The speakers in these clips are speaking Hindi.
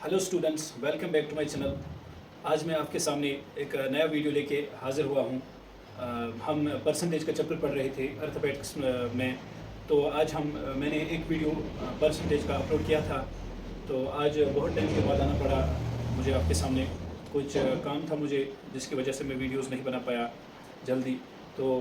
Hello students, welcome back to my channel. आज मैं आपके सामने एक नया वीडियो लेके हाज़िर हुआ हूँ। हम परसेंटेज का चैप्टर पढ़ रहे थे अर्थमेटिक्स में। तो आज मैंने एक वीडियो परसेंटेज का अपलोड किया था। तो आज बहुत टाइम के बाद आना पड़ा मुझे आपके सामने। कुछ काम था मुझे जिसकी वजह से मैं वीडियोस नहीं बना पाया जल्दी। तो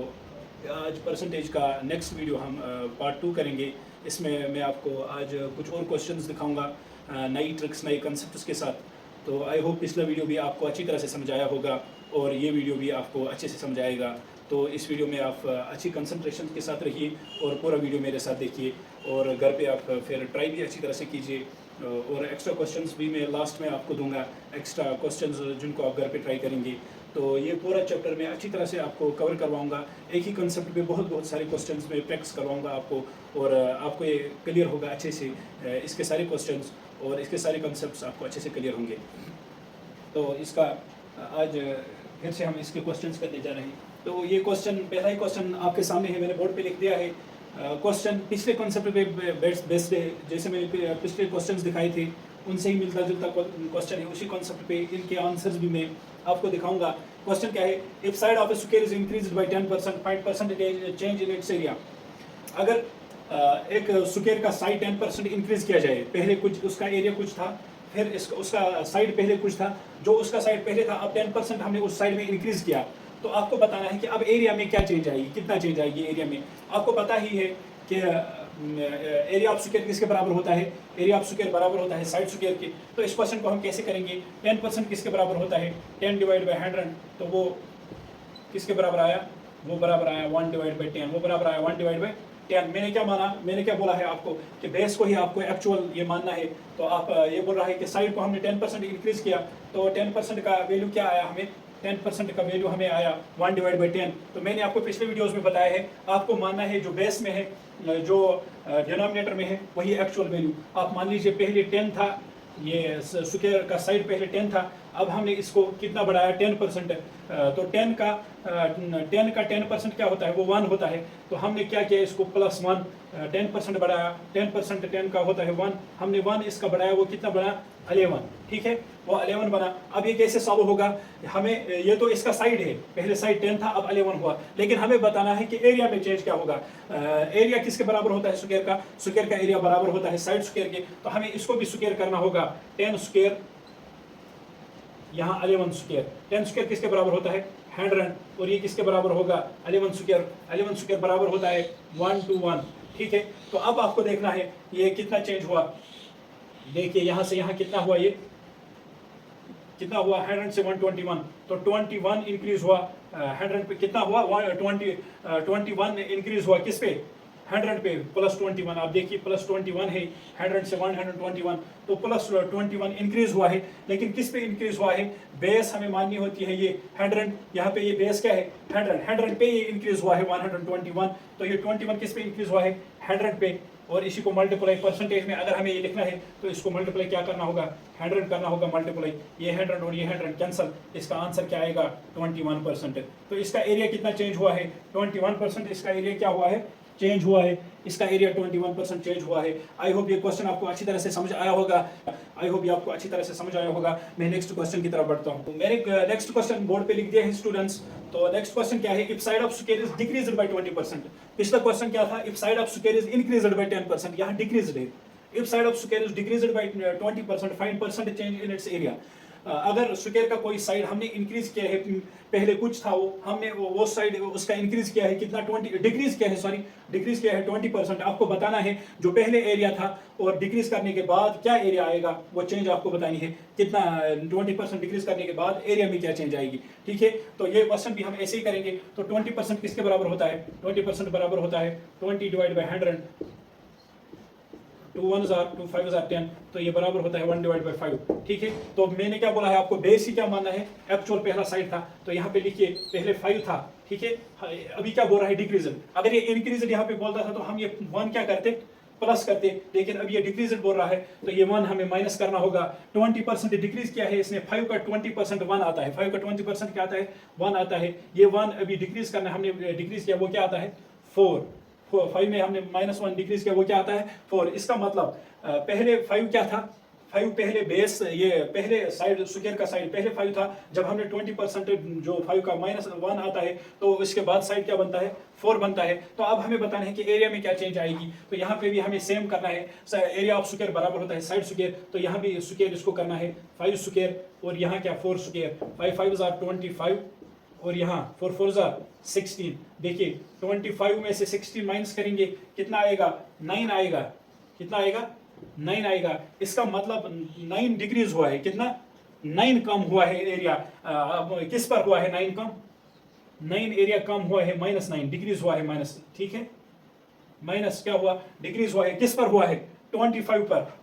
आज परसेंटेज का नेक्स्ट वीडियो हम पार्ट 2 करेंगे। इसमें मैं आपको आज कुछ और क्वेश्चंस दिखाऊंगा नई ट्रिक्स, नए कंसेप्ट्स के साथ। तो आई होप पिछला वीडियो भी आपको अच्छी तरह से समझ आया होगा और ये वीडियो भी आपको अच्छे से समझ आएगा। तो इस वीडियो में आप अच्छी कंसंट्रेशन के साथ रहिए और पूरा वीडियो मेरे साथ देखिए और घर पे आप फिर ट्राई भी अच्छी तरह से कीजिए। और एक्स्ट्रा क्वेश्चंस भी मैं लास्ट में आपको दूंगा, एक्स्ट्रा क्वेश्चंस जिनको आप घर पे ट्राई करेंगे। तो ये पूरा चैप्टर मैं अच्छी तरह से आपको कवर करवाऊंगा। एक ही कंसेप्ट पे बहुत सारे क्वेश्चंस में प्रैक्टिस करवाऊंगा आपको और आपको ये क्लियर होगा अच्छे से। इसके सारे क्वेश्चंस और इसके सारे कंसेप्ट्स आपको अच्छे से क्लियर होंगे। तो इसका आज फिर से हम इसके क्वेश्चंस करने जा रहे हैं। तो ये क्वेश्चन, पहला ही क्वेश्चन आपके सामने है, मैंने बोर्ड पे लिख दिया है। क्वेश्चन पिछले कॉन्सेप्ट पे बेस्ड है। जैसे मैंने पिछले क्वेश्चंस दिखाए थे उनसे ही मिलता जुलता क्वेश्चन है। उसी कॉन्सेप्ट पे इनके आंसर्स भी मैं आपको दिखाऊंगा। क्वेश्चन क्या है? If side of A square is increased by 10%, find percentage change in its area. अगर एक स्क्वायर का साइड 10% इंक्रीज किया जाए, पहले कुछ उसका एरिया कुछ था, फिर उसका साइड पहले कुछ था, जो उसका साइड पहले था अब 10% हमने उस साइड में इंक्रीज किया। तो आपको बताना है कि अब एरिया में क्या चेंज आएगी, कितना चेंज आएगी एरिया में। आपको पता ही है कि एरिया ऑफ स्क्वायर किसके बराबर होता है? एरिया ऑफ स्क्वायर बराबर होता है साइड स्क्वायर के। तो इस क्वेश्चन को हम कैसे करेंगे? 10% किसके बराबर होता है? 10 डिवाइड बाई 100। तो वो किसके बराबर आया? वो बराबर आया 1 डिवाइड बाई 10। वो बराबर आया 1 डिवाइड बाई 10। मैंने क्या माना, मैंने क्या बोला है आपको कि बेस को ही आपको एक्चुअल ये मानना है। तो आप ये बोल रहा है कि साइड को हमने 10% इंक्रीज किया, तो 10% का वैल्यू क्या आया हमें? 10% का वैल्यू हमें आया 1 डिवाइड बाई 10। तो मैंने आपको पिछले वीडियोस में बताया है, आपको मानना है जो बेस में है, जो डिनोमिनेटर में है, वही एक्चुअल वैल्यू। आप मान लीजिए पहले 10 था, ये स्क्वायर का साइड पहले 10 था, अब हमने इसको कितना बढ़ाया? 10%। तो 10 का 10% क्या होता है? वो 1 होता है। तो हमने क्या किया? इसको +1 10% बढ़ाया। 10% 10 का होता है 1, हमने 1 इसका बढ़ाया, वो कितना बना? 11। ठीक है, वो 11 बना। अब ये कैसे सॉल्व होगा? हमें ये तो इसका साइड है, पहले साइड 10 था अब 11 हुआ, लेकिन हमें बताना है कि एरिया में चेंज क्या होगा। एरिया किसके बराबर होता है? स्क्वायर का। स्क्वायर का एरिया बराबर होता है साइड स्क्वायर के। तो हमें इसको भी स्क्वायर करना होगा। 10 स्क्वायर यहाँ 11 स्क्वायर। 10 स्क्वायर किसके बराबर होता है? 100। और ये किसके बराबर होगा? 11 स्क्वायर। 11 स्क्वायर बराबर होता है 1 to 1। ठीक है, तो अब आपको देखना है ये कितना चेंज हुआ। देखिए यहाँ से यहाँ कितना हुआ, ये कितना हुआ? 100 से 121। तो 21 इंक्रीज हुआ 100 पे। कितना हुआ? 21 इंक्रीज हुआ किस पे? 100 पे +21। आप देखिए +21 है, 100 से 121, तो +21 इंक्रीज हुआ है। लेकिन किस पे इंक्रीज हुआ है? बेस हमें माननी होती है ये 100। यहाँ पे ये बेस क्या है? 100 पे ये इंक्रीज हुआ है 121। तो ये 21 किस पे इंक्रीज हुआ है? 100 पे। और इसी को मल्टीप्लाई परसेंटेज में अगर हमें ये लिखना है तो इसको मल्टीप्लाई क्या करना होगा? 100 करना होगा मल्टीप्लाई। ये 100 और ये 100 कैंसल, इसका आंसर क्या आएगा? 21%। तो इसका एरिया कितना चेंज हुआ है? 21%। इसका एरिया क्या हुआ है? चेंज हुआ है। इसका एरिया 21% चेंज हुआ है। आई होप ये क्वेश्चन आपको अच्छी तरह से समझ आया होगा। आई होप ये आपको अच्छी तरह से समझ आया होगा। मैं नेक्स्ट क्वेश्चन की तरफ बढ़ता हूँ। मैंने नेक्स्ट क्वेश्चन बोर्ड पे लिख दिया है स्टूडेंट्स। तो नेक्स्ट क्वेश्चन क्या है? If side of square is decreased bye 20%। पिछला क्वेश्चन क्या था? If side of square is increased by 10%। यहाँ डिक्रीज्ड है। If side of square is decreased bye 20%, find percentage change in its area. अगर स्क्वायर का कोई साइड हमने इंक्रीज किया है, पहले कुछ था वो हमने वो साइड उसका इंक्रीज किया है कितना? 20 डिक्रीज किया है, सॉरी डिक्रीज किया है 20%। आपको बताना है जो पहले एरिया था और डिक्रीज करने के बाद क्या एरिया आएगा, वो चेंज आपको बतानी है। कितना 20% डिक्रीज करने के बाद एरिया में क्या चेंज आएगी। ठीक है, तो ये क्वेश्चन भी हम ऐसे ही करेंगे। तो 20% किसके बराबर होता है? 20% बराबर होता है 20 डिवाइड बाई 100। 2 1 2 5 10। तो ये बराबर होता है 1 डिवाइड बाई 5। ठीक है, तो मैंने क्या बोला है आपको? बेस ही क्या मानना है? एक्चुअल पहला साइड था, तो यहाँ पे लिखिए पहले 5 था। ठीक है, अभी क्या बोल रहा है? डिक्रीजन। अगर ये इंक्रीजन यहाँ पे बोलता था तो हम ये 1 क्या करते? प्लस करते। लेकिन अब ये डिक्रीजन बोल रहा है तो ये 1 हमें माइनस करना होगा। 20% डिक्रीज किया है इसने। 5 का 20% 1 आता है। 5 का 20% क्या आता है? 1 आता है। ये 1 अभी डिक्रीज करना हमने डिक्रीज किया, वो क्या आता है? 4। 5 में हमने -1 डिक्रीज किया, वो क्या आता है? 4। इसका मतलब पहले 5 क्या था? 5 पहले बेस, ये पहले साइड स्क्वायर का साइड पहले 5 था, जब हमने 20% जो 5 का -1 आता है तो इसके बाद साइड क्या बनता है, 4 बनता है। तो अब हमें बताना है कि एरिया में क्या चेंज आएगी। तो यहाँ पे भी हमें सेम करना है, एरिया ऑफ स्क्वायर बराबर होता है साइड स्क्वायर, तो यहाँ भी स्क्वायर इसको करना है 5 स्क्वायर और यहाँ क्या 4 स्क्वायर, 5 5 25 और यहाँ 4 4 16। देखिए 25 में से 16 माइनस करेंगे कितना आएगा, 9 आएगा। कितना आएगा, 9 आएगा। इसका मतलब 9 डिक्रीज हुआ है, कितना 9 कम हुआ है एरिया। किस पर हुआ है 9 कम, 9 एरिया कम हुआ है, -9 डिक्रीज हुआ है माइनस, ठीक है। माइनस क्या हुआ, डिक्रीज हुआ है, किस पर हुआ है 25 पर।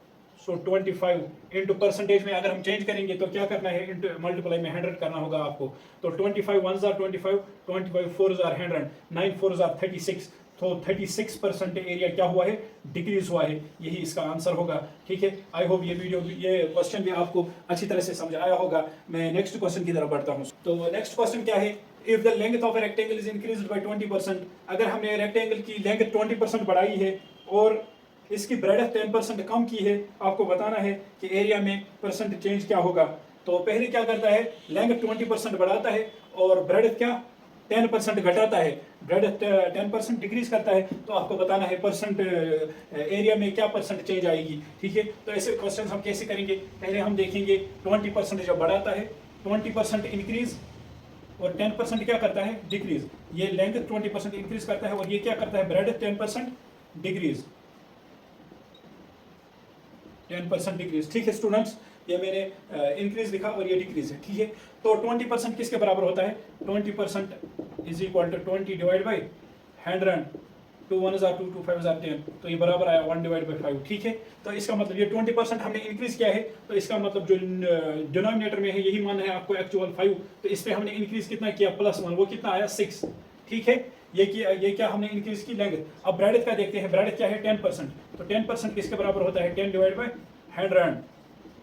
सो 25 इंटू परसेंटेज में अगर हम चेंज करेंगे तो क्या करना है, इंटू मल्टीप्लाई में 100 करना होगा आपको। तो 25 1 25 25 4 100 9 4 36। तो 36% एरिया क्या हुआ है, डिक्रीज हुआ है। यही इसका आंसर होगा, ठीक है। आई होप ये क्वेश्चन भी आपको अच्छी तरह से समझ आया होगा। मैं नेक्स्ट क्वेश्चन की तरफ बढ़ता हूँ। तो नेक्स्ट क्वेश्चन क्या है, if the length of a rectangle is increased by 20%। अगर हमने रेक्टेंगल की लेंथ 20% बढ़ाई है और इसकी ब्रेडथ 10% कम की है, आपको बताना है कि एरिया में परसेंट चेंज क्या होगा। तो पहले क्या करता है, लेंथ 20% बढ़ाता है और ब्रेडथ क्या 10% घटाता है, ब्रेडथ 10% डिक्रीज करता है। तो आपको बताना है परसेंट एरिया में क्या परसेंट चेंज आएगी, ठीक है। तो ऐसे क्वेश्चन हम कैसे करेंगे, पहले हम देखेंगे 20% जब बढ़ाता है, 20% इंक्रीज और 10% क्या करता है, डिक्रीज। ये लेंथ 20% इंक्रीज करता है और ये क्या करता है, ब्रेडथ 10% डिक्रीज, 10% डिक्रीज, ठीक है स्टूडेंट्स। ये मैंने इंक्रीज लिखा और ये डिक्रीज है, ठीक है। तो 20% किसके बराबर होता है, 20% is equal to 20 divide by 100, 2 1 2 2 5 10। तो ये बराबर आया 1 डिवाइड बाई 5, ठीक है। तो इसका मतलब ये 20% हमने इंक्रीज किया है, तो इसका मतलब जो डिनोमिनेटर में है यही मान है आपको एक्चुअल 5, तो इस पर हमने इंक्रीज कितना किया +1, वो कितना आया 6, ठीक है। ये क्या हमने इंक्रीज की लेंथ। अब ब्रेडथ का देखते हैं, ब्रेडथ क्या है 10%, तो 10% किसके बराबर होता है, 10 डिवाइड बाई 100।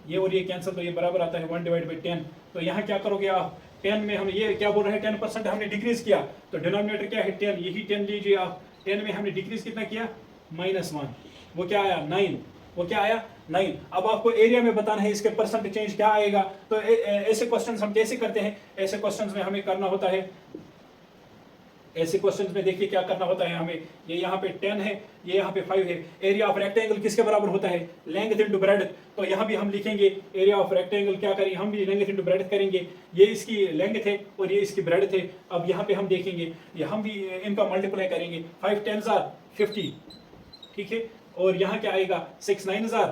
ये और ये कैंसिल, तो ये बराबर आता है 1 डिवाइड बाई 10। तो यहाँ क्या करोगे आप, 10 में हम ये क्या बोल रहे हैं, 10% हमने डिक्रीज किया, तो डिनोमिनेटर क्या है 10, यही 10 लीजिए आप। 10 में हमने डिक्रीज कितना किया, -1, वो क्या आया 9, वो क्या आया 9। अब आपको एरिया में बताना है इसके परसेंट चेंज क्या आएगा। तो ऐसे क्वेश्चंस हम कैसे करते हैं, ऐसे क्वेश्चंस में हमें करना होता है, ऐसे क्वेश्चंस में देखिए क्या करना होता है हमें। ये यहाँ पे 10 है, ये यहाँ पे 5 है। एरिया ऑफ रेक्टेंगल किसके बराबर होता है, लेंथ इनटू ब्रेडथ। तो यहाँ भी हम लिखेंगे एरिया ऑफ रेक्टेंगल क्या करेंगे, हम भी लेंथ इनटू ब्रेडथ करेंगे। ये इसकी लेंथ है और ये इसकी ब्रेडथ है। अब यहाँ पे हम देखेंगे, ये हम भी इनका मल्टीप्लाई करेंगे, 5 10 50, ठीक है। और यहाँ क्या आएगा, 6 9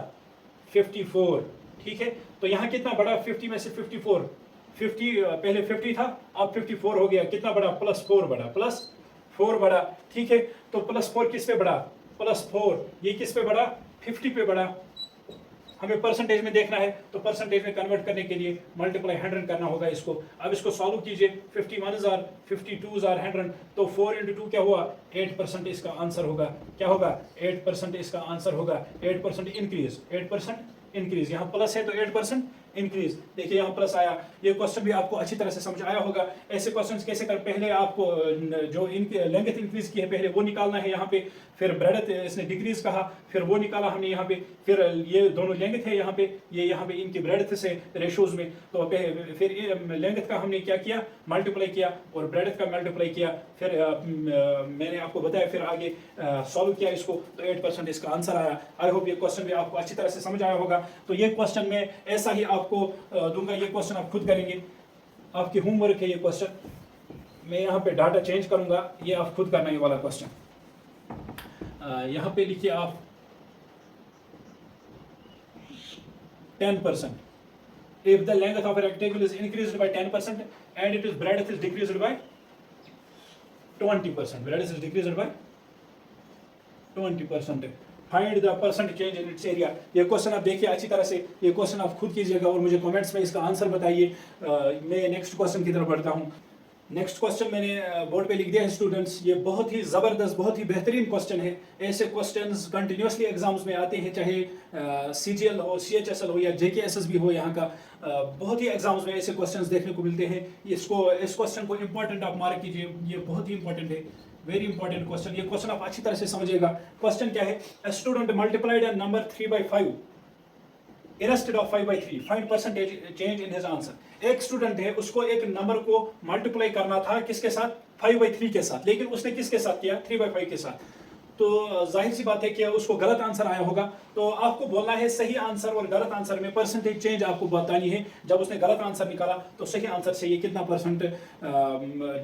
54, ठीक है। तो यहाँ कितना बड़ा, 50 में से 54, 50 पहले 50 था, अब 54 हो गया, कितना बड़ा, +4 बड़ा, +4 बड़ा, ठीक है। तो +4 किस पे बड़ा, +4, ये किस पे बड़ा, 50 पे बड़ा। हमें परसेंटेज में देखना है, तो परसेंटेज में कन्वर्ट करने के लिए मल्टीप्लाई 100 करना होगा इसको। अब इसको सॉल्व कीजिए, 51 52 100, तो 4 × 2 क्या हुआ, 8% इसका आंसर होगा। क्या होगा, 8% इसका आंसर होगा। 8% इंक्रीज, 8% इंक्रीज, यहाँ प्लस है तो 8% इंक्रीज। देखिए यहाँ प्लस आया। ये क्वेश्चन भी आपको अच्छी तरह से समझ आया होगा। ऐसे क्वेश्चंस कैसे कर, पहले आपको जो लेंथ इंक्रीज की है पहले वो निकालना है यहाँ पे, फिर ब्रेडथ इसने डिक्रीज कहा, फिर वो निकाला हमने यहाँ पे, फिर ये दोनों लेंथ है यहाँ पे, ये यहाँ पे इनकी ब्रेडथ से रेशोज में। तो फिर लेंथ का हमने क्या किया, मल्टीप्लाई किया, और ब्रेडथ का मल्टीप्लाई किया। फिर मैंने आपको बताया, फिर आगे सॉल्व किया इसको, तो 8% इसका आंसर आया। आई होप ये क्वेश्चन भी आपको अच्छी तरह से समझ आया होगा। तो ये क्वेश्चन में ऐसा ही आपको दूंगा, ये क्वेश्चन आप खुद करेंगे, आपकी होमवर्क है ये क्वेश्चन। मैं यहाँ पे डाटा चेंज करूंगा, ये आप खुद करना ये वाला क्वेश्चन। यहाँ पे लिखिए आप 10%, if the length of a rectangle is increased by 10% and its breadth is decreased by 20%, breadth is decreased by 20%, find the percent change in its area. ये क्वेश्चन आप देखिए अच्छी तरह से, ये क्वेश्चन आप खुद कीजिएगा और मुझे कमेंट्स में इसका आंसर बताइए। मैं नेक्स्ट क्वेश्चन की तरफ बढ़ता हूँ। नेक्स्ट क्वेश्चन मैंने बोर्ड पे लिख दिया है स्टूडेंट्स। ये बहुत ही ज़बरदस्त, बहुत ही बेहतरीन क्वेश्चन है। ऐसे क्वेश्चंस कंटिन्यूसली एग्जाम्स में आते हैं, चाहे CGL हो, CHSL हो या JKSS भी हो। यहाँ का बहुत ही एग्जाम्स में ऐसे क्वेश्चंस देखने को मिलते हैं। इस क्वेश्चन को इंपॉर्टेंट आप मार्क कीजिए, ये बहुत ही इंपॉर्टेंट है, वेरी इंपॉर्टेंट क्वेश्चन। ये क्वेश्चन आप अच्छी तरह से समझिएगा। क्वेश्चन क्या है, student multiplied number 3 by 5 instead of 5/3 find percentage change in his answer. एक स्टूडेंट है, उसको एक नंबर को मल्टीप्लाई करना था किसके साथ, 5/3 के साथ, लेकिन उसने किसके साथ किया, 3/5 के साथ। तो जाहिर सी बात है कि उसको गलत आंसर आया होगा। तो आपको बोलना है सही आंसर और गलत आंसर में परसेंटेज चेंज आपको बतानी है। जब उसने गलत आंसर निकाला तो सही आंसर से ये कितना परसेंट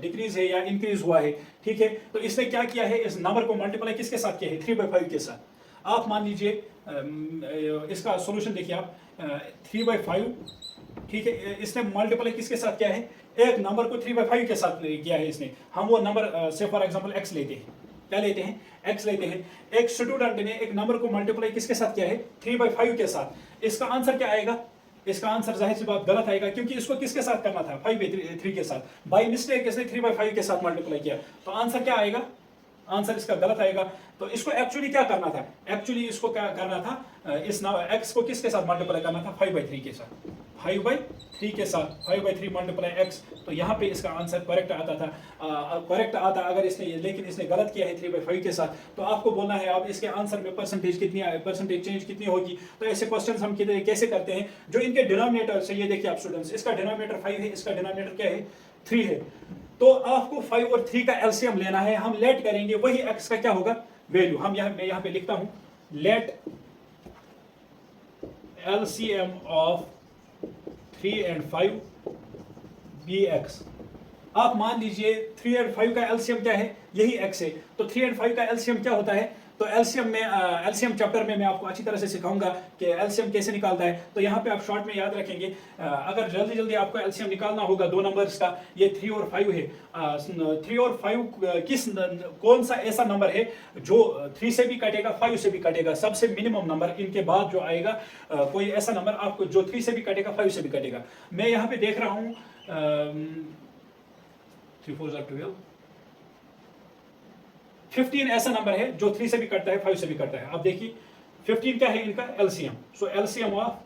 डिक्रीज है या इंक्रीज हुआ है, ठीक है। तो इसने क्या किया है, इस नंबर को मल्टीप्लाई किसके साथ किया है, 3/5 के साथ। आप मान लीजिए इसका सॉल्यूशन देखिए आप, 3/5, ठीक है, इसने मल्टीप्लाई किसके साथ किया है, एक नंबर को 3/5 के साथ किया है इसने। हम वो नंबर से फॉर एग्जांपल x लेते हैं, क्या लेते हैं, x लेते हैं। एक स्टूडेंट ने एक नंबर को मल्टीप्लाई किसके साथ किया है, 3/5 के साथ। इसका आंसर क्या आएगा, इसका आंसर जाहिर सी बात गलत आएगा, क्योंकि इसको किसके साथ करना था, 5/3 के साथ। बाय मिस्टेक इसने 3/5 के साथ मल्टीप्लाई किया, तो आंसर क्या आएगा, आंसर इसका गलत आएगा। तो इसको एक्चुअली क्या करना था, एक्चुअली इसको क्या करना था, इस x को किसके साथ मल्टीप्लाई करना था, 5/3 के साथ, 5/3 के साथ, 5/3 मल्टीप्लाई x। तो यहाँ पे इसका आंसर करेक्ट आता था, करेक्ट आता अगर इसने, लेकिन इसने गलत किया है 3/5 के साथ। तो आपको बोलना है अब इसके आंसर में परसेंटेज कितनी, परसेंटेज चेंज कितनी होगी। तो ऐसे क्वेश्चन हम कैसे करते हैं, जो इनके डिनोमिनेटर से, ये देखिए आप स्टूडेंट्स, इसका डिनोमिनेटर 5 है, इसका डिनोमिनेटर क्या है, 3 है। तो आपको 5 और 3 का एलसीएम लेना है। हम लेट करेंगे, वही x का क्या होगा, वैल्यू। हम मैं यहाँ पे लिखता हूं, let LCM of 3 and 5 be x। आप मान लीजिए 3 और 5 का एलसीएम क्या है, यही x है। तो 3 और 5 का एलसीएम क्या होता है, तो एलसीएम में, एलसीएम चैप्टर में मैं आपको अच्छी तरह से सिखाऊंगा कि एलसीएम कैसे निकालता है। तो यहाँ पे आप शॉर्ट में याद रखेंगे, अगर जल्दी जल्दी आपको एलसीएम निकालना होगा दो नंबर्स का, ये 3 और 5 है। 3 और 5 कौन सा ऐसा नंबर है जो 3 से भी कटेगा, 5 से भी कटेगा, सबसे मिनिमम नंबर इनके बाद जो आएगा, कोई ऐसा नंबर आपको जो 3 से भी कटेगा, 5 से भी कटेगा। मैं यहाँ पे देख रहा हूँ 3 4 12, 15 ऐसा नंबर है जो 3 से भी कटता है, 5 से भी कटता है। अब देखिए 15 क्या है इनका LCM, so LCM of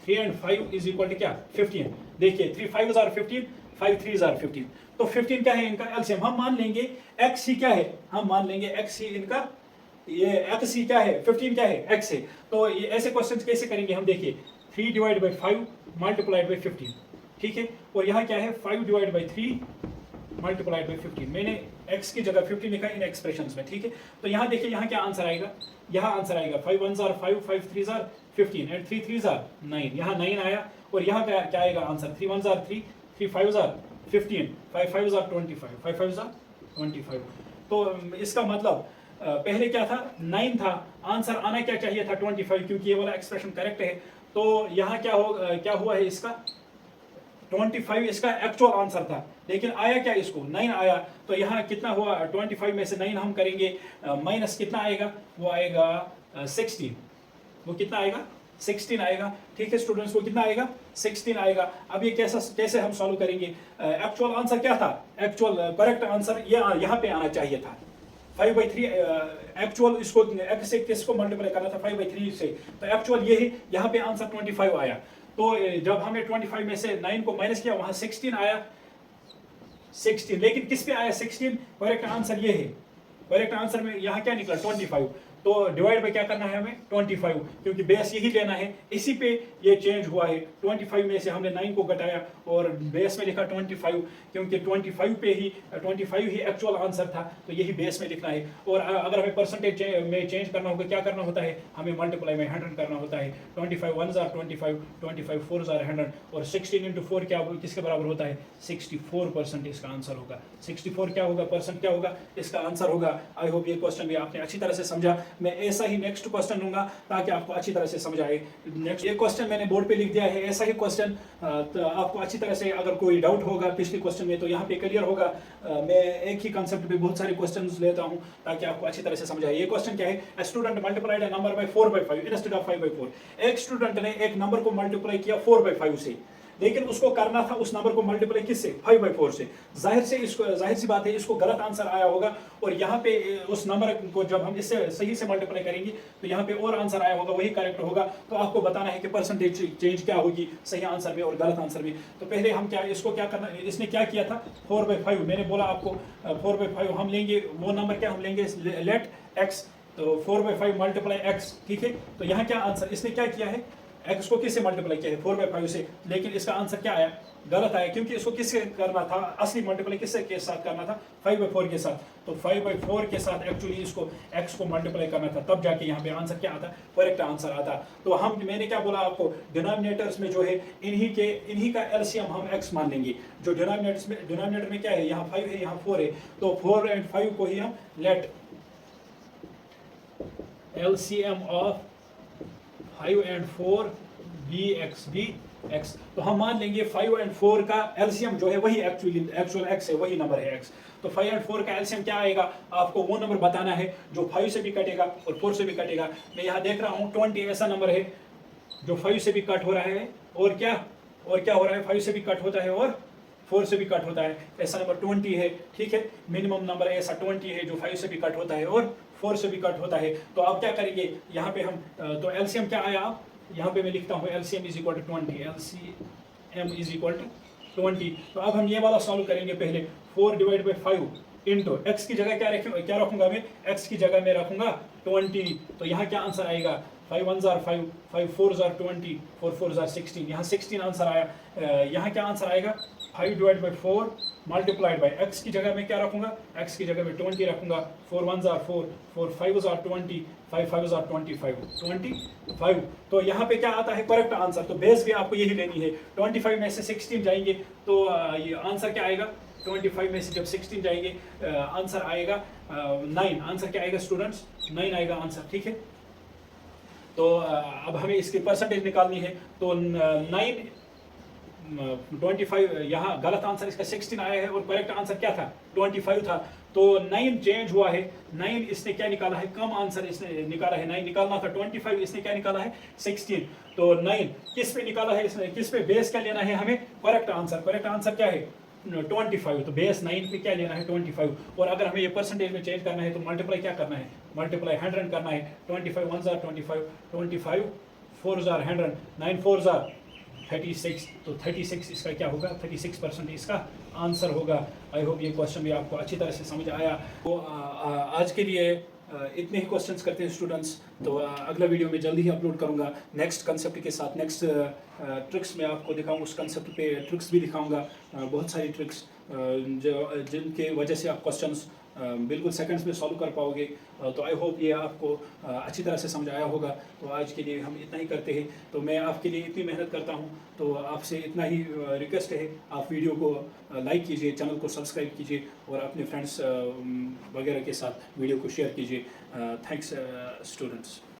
3 and 5 is equal to क्या, 15। देखिए 3 5s are 15, 5 3s are 15। तो 15 क्या है इनका एलसीएम। हम मान लेंगे x ही क्या है, हम मान लेंगे x ही इनका, ये x ही क्या है, 15 क्या है, x है। तो ये ऐसे क्वेश्चन कैसे करेंगे हम, देखिए 3 divided by 5 multiplied by 15, ठीक है। और यहाँ क्या है, 5 divided by 3 मल्टीप्लाइड बाई 15। मैंने x की जगह 15 लिखा इन एक्सप्रेशंस में, ठीक है। तो यहाँ देखिए, यहाँ क्या आंसर आएगा, यहाँ आंसर आएगा 5 1s are 5, 5 3s are 15 and 3 3s are 9। यहाँ 9 आया। और यहाँ क्या आएगा answer, 3 1s are 3, 3 5s are 15, 5 5s are 25, 5 5s are 25। तो इसका मतलब पहले क्या था, 9 था, आंसर आना क्या चाहिए था 25, क्योंकि ये वाला एक्सप्रेशन करेक्ट है। तो यहाँ क्या हुआ है, इसका 25 इसका एक्चुअल आंसर था, लेकिन आया क्या, इसको 9 आया। तो यहाँ कितना हुआ, 25 में से 9 हम करेंगे माइनस, कितना आएगा, वो आएगा 16। वो कितना आएगा, 16 आएगा, ठीक है स्टूडेंट्स। वो कितना आएगा, 16 आएगा। अब ये कैसे हम सॉल्व करेंगे, एक्चुअल आंसर क्या था, एक्चुअल करेक्ट आंसर ये यहाँ पे आना चाहिए था 5/3। एक्चुअल इसको x से किसको मल्टीप्लाई करना था, 5/3 से। तो एक्चुअल ये है, यहाँ पे आंसर 25 आया। तो जब हमने 25 में से 9 को माइनस किया, वहां 16 आया, 16। लेकिन किस पे आया 16, करेक्ट आंसर ये है, करेक्ट आंसर में यहाँ क्या निकला 25। तो डिवाइड बाय क्या करना है हमें, 25, क्योंकि बेस यही लेना है, इसी पे ये चेंज हुआ है। 25 में से हमने 9 को घटाया और बेस में लिखा 25, क्योंकि 25 ही एक्चुअल आंसर था, तो यही बेस में लिखना है। और अगर हमें परसेंटेज में चेंज करना होगा, क्या करना होता है, हमें मल्टीप्लाई में 100 करना होता है। 25 1s are 25, 25 4s are 100, और 16 into 4 क्या किसके बराबर होता है, 64% इसका आंसर होगा। 64 क्या होगा, परसेंट क्या होगा, इसका आंसर होगा। आई होप ये क्वेश्चन भी आपने अच्छी तरह से समझा। मैं ऐसा ही नेक्स्ट क्वेश्चन लूंगा ताकि आपको अच्छी तरह से समझ आए। नेक्स्ट ये क्वेश्चन मैंने बोर्ड पे लिख दिया है, ऐसा ही क्वेश्चन तो आपको अच्छी तरह से, अगर कोई डाउट होगा पिछले क्वेश्चन में तो यहाँ पे क्लियर होगा। मैं एक ही कंसेप्ट पे बहुत सारे क्वेश्चंस लेता हूँ ताकि आपको अच्छी तरह से समझ आए। ये क्वेश्चन क्या है, a student multiplied a number by 4/5 instead of 5/4। एक स्टूडेंट ने एक नंबर को मल्टीप्लाई किया 4/5 से, लेकिन उसको करना था उस नंबर को मल्टीप्लाई किससे, 5/4 से। जाहिर सी बात है इसको गलत आंसर आया होगा। और यहाँ पे उस नंबर को जब हम इससे सही से मल्टीप्लाई करेंगे तो यहाँ पे और आंसर आया होगा, वही करेक्ट होगा। तो आपको बताना है कि परसेंटेज चेंज क्या होगी सही आंसर में और गलत आंसर में। तो पहले हम इसको क्या करना, इसने क्या किया था 4/5। मैंने बोला आपको 4/5 हम लेंगे, वो नंबर क्या हम लेंगे, लेट x तो 4/5 मल्टीप्लाई एक्स, ठीक है। तो यहाँ क्या आंसर, इसने क्या किया है, एक्स को किससे मल्टीप्लाई किया है, 4/5 से, लेकिन इसका आंसर क्या आया, गलत आया, क्योंकि इसको किससे करना था, असली मल्टीप्लाई किससे के साथ करना था, 5/4 के साथ। तो 5/4 के साथ एक्चुअली इसको एक्स को मल्टीप्लाई करना था, तब जाके यहाँ पे आंसर क्या आता, करेक्ट आंसर आता। तो मैंने क्या बोला आपको, डिनोमिनेटर्स में जो है इन्हीं का एलसीएम हम एक्स मान लेंगे। जो डिनोमिनेटर में क्या है, यहाँ 5 है, यहाँ 4 है, तो 4 और 5 को ही हम लेट एलसीएम ऑफ 5 और 4 बी एक्स। तो हम मान लेंगे 5 और 4 का एलसीएम जो है वही एक्चुअल एक्स है, वही नंबर है एक्स। तो 5 और 4 का एलसीएम क्या आएगा, आपको वो नंबर बताना है जो 5 से भी कटेगा और 4 से भी कटेगा। मैं यहाँ देख रहा हूँ 20 ऐसा नंबर है जो 5 से भी कट हो रहा है, और क्या हो रहा है, 5 से भी कट होता है और 4 से भी कट होता है, ऐसा नंबर 20 है, ठीक है। मिनिमम नंबर ऐसा 20 है जो 5 से भी कट होता है और 4 से भी कट होता है। तो अब क्या करेंगे, यहाँ पे हम तो एलसीएम क्या आया, आप यहाँ पे मैं लिखता हूँ LCM is equal to 20, LCM is equal to 20। तो अब हम ये वाला सॉल्व करेंगे पहले, 4 डिवाइड बाई 5 इंटू एक्स की जगह क्या रखूंगा मैं, एक्स की जगह मैं रखूंगा 20। तो यहाँ क्या आंसर आएगा, 5 1 जार 5, 5 4 जार 20, 4 4 जार 16, यहाँ 16 आंसर आया। यहाँ क्या आंसर आएगा, 5 divide by 4 multiplied by x की जगह में क्या रखूंगा, एक्स की जगह में 20 रखूंगा, 4 1 जार 4, 4 5 जार 20, 5 5 जार 25। तो यहाँ पे क्या आता है, करेक्ट आंसर। तो बेस भी आपको यही लेनी है, 25 में से 16 जाएंगे तो ये आंसर क्या आएगा, 25 में से जब 16 जाएंगे आंसर आएगा 9। आंसर क्या आएगा स्टूडेंट्स, 9 आएगा आंसर, ठीक है। तो अब हमें इसकी परसेंटेज निकालनी है। तो 25 यहाँ गलत आंसर इसका 16 आया है और करेक्ट आंसर क्या था, 25 था। तो 9 चेंज हुआ है, 9 इसने क्या निकाला है, कम आंसर इसने निकाला है, 9 निकालना था 25, इसने क्या निकाला है 16। तो 9 किस पे निकाला है इसने, किस पे बेस क्या लेना है हमें, करेक्ट आंसर क्या है 25। तो बेस 9 पे क्या लेना है 25। और अगर हमें ये परसेंटेज में चेंज करना है तो मल्टीप्लाई क्या करना है, मल्टीप्लाई 100 करना है। 25 1 जार 25, 25 4 जार 100, 9 4 जार 36। तो 36 इसका क्या होगा, 36% इसका आंसर होगा। आई होप ये क्वेश्चन भी आपको अच्छी तरह से समझ आया। तो आज के लिए इतने ही क्वेश्चंस करते हैं स्टूडेंट्स। तो अगला वीडियो में जल्दी ही अपलोड करूंगा नेक्स्ट कंसेप्ट के साथ, नेक्स्ट ट्रिक्स में आपको दिखाऊंगा, उस कंसेप्ट पे ट्रिक्स भी दिखाऊंगा, बहुत सारी ट्रिक्स जिनके वजह से आप क्वेश्चंस बिल्कुल सेकंड्स में सॉल्व कर पाओगे। तो आई होप ये आपको अच्छी तरह से समझ आया होगा। तो आज के लिए हम इतना ही करते हैं। तो मैं आपके लिए इतनी मेहनत करता हूँ, तो आपसे इतना ही रिक्वेस्ट है, आप वीडियो को लाइक कीजिए, चैनल को सब्सक्राइब कीजिए और अपने फ्रेंड्स वगैरह के साथ वीडियो को शेयर कीजिए। Thanks students.